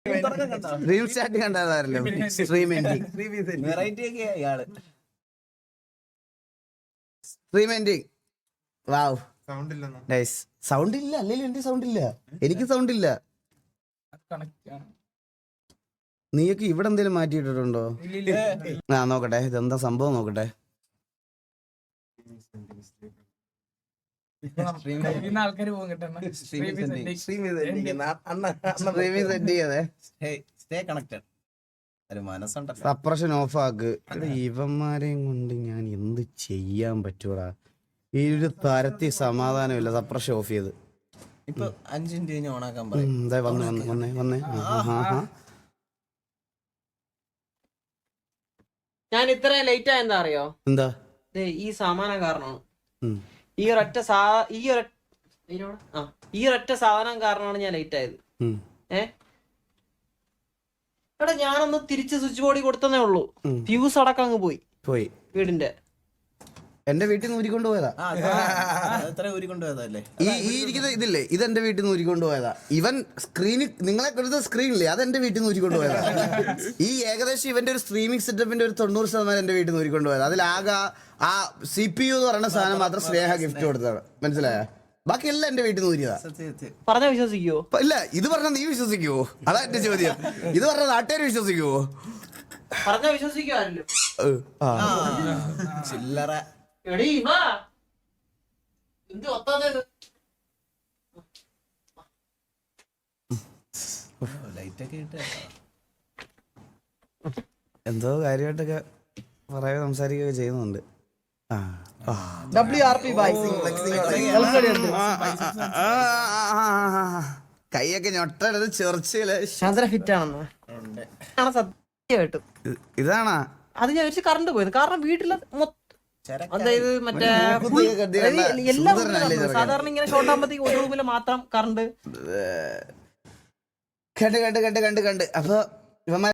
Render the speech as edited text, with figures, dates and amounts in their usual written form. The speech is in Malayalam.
ഡ്രീം സ്റ്റാർട്ട് കണ്ടായിരുന്നല്ലോ stream ending wow nice. Sound ഇല്ല അല്ലെങ്കിൽ എന്റെ സൗണ്ട് ഇല്ല, എനിക്ക് സൗണ്ട് ഇല്ല. നീയൊക്കെ ഇവിടെ എന്തെങ്കിലും മാറ്റിയിട്ടിട്ടുണ്ടോ? ആ നോക്കട്ടെ, ഇതെന്താ സംഭവം നോക്കട്ടെ. സപ്രഷൻ ഓഫ് ആക്ക്. ഇവന്മാരെയും കൊണ്ട് ഞാൻ എന്ത് ചെയ്യാൻ പറ്റൂടാ? ഈ ഒരു തരത്തിൽ സമാധാനമില്ല. സപ്രഷൻ ഓഫ് ചെയ്ത് ഇപ്പൊ 5 മിനിറ്റ് കഴിഞ്ഞ് ഓണാക്കാൻ വന്നേ. ഞാൻ ഇത്രയും ലേറ്റ് ആയെന്താ അറിയോ? എന്താ ഈ സാമാനം കാരണമാണ്. ഈ ഒരൊറ്റ സാധനം കാരണമാണ് ഞാൻ ലേറ്റ് ആയത്. എടാ ഞാനൊന്ന് തിരിച്ച് സ്വിച്ച് ബോർഡിൽ കൊടുത്തതേ ഉള്ളൂ, ഫ്യൂസ് അടക്കം അങ്ങ് പോയി വീടിന്റെ. എന്റെ വീട്ടിൽ നിന്ന് ഊരിക്കൊണ്ട് പോയതാ. ഈ ഇരിക്കുന്ന ഇതില്ലേ, ഇത് എന്റെ വീട്ടിൽ നിന്ന് ഊരിക്കൊണ്ട് പോയതാ. ഇവൻ സ്ക്രീനിൽ നിങ്ങളെ കൊടുത്ത സ്ക്രീനില്ലേ, അത് എന്റെ വീട്ടിൽ നിന്ന് ഊരിക്കൊണ്ട് പോയതാ. ഈ ഏകദേശം ഇവന്റെ ഒരു സ്ട്രീമിംഗ് സെറ്റപ്പിന്റെ ഒരു 90% എന്റെ വീട്ടിൽ നിന്ന് ഊരിക്കൊണ്ട് പോയതാ. അതിലാകെ ആ CPU എന്ന് പറയുന്ന സാധനം മാത്രം സ്നേഹ ഗിഫ്റ്റ് കൊടുത്തതാണ്, മനസ്സിലായ? ബാക്കി എല്ലാം എന്റെ വീട്ടിൽ നിന്ന് ഊരിയതാ. പറഞ്ഞ വിശ്വസിക്കുവോ? ഇല്ല, ഇത് പറഞ്ഞ നീ വിശ്വസിക്കുവോ? അതാ എന്റെ ചോദ്യം. ഇത് പറഞ്ഞ നാട്ടുകാർ വിശ്വസിക്കുവോ? പറഞ്ഞ വിശ്വസിക്കുവാണല്ലോ. ചില്ലറ എന്തോ കാര്യമായിട്ടൊക്കെ പറയാതെ സംസാരിക്കുകയൊക്കെ ചെയ്യുന്നുണ്ട്. കൈയൊക്കെ ഞൊട്ടടുത്ത് ചെറിച്ചില് സത്യമായിട്ടും ഇതാണാ. അത് ഞാൻ വെച്ച് കറണ്ട് പോയത്. കാരണം വീട്ടില് അതായത് മറ്റേ എല്ലാം സാധാരണ ഇങ്ങനെ ഷോർട്ട് ആകുമ്പോഴത്തേക്ക് ഒരു റൂമില് മാത്രം കറണ്ട് കണ്ട് അപ്പൊ ഇവന്മാർ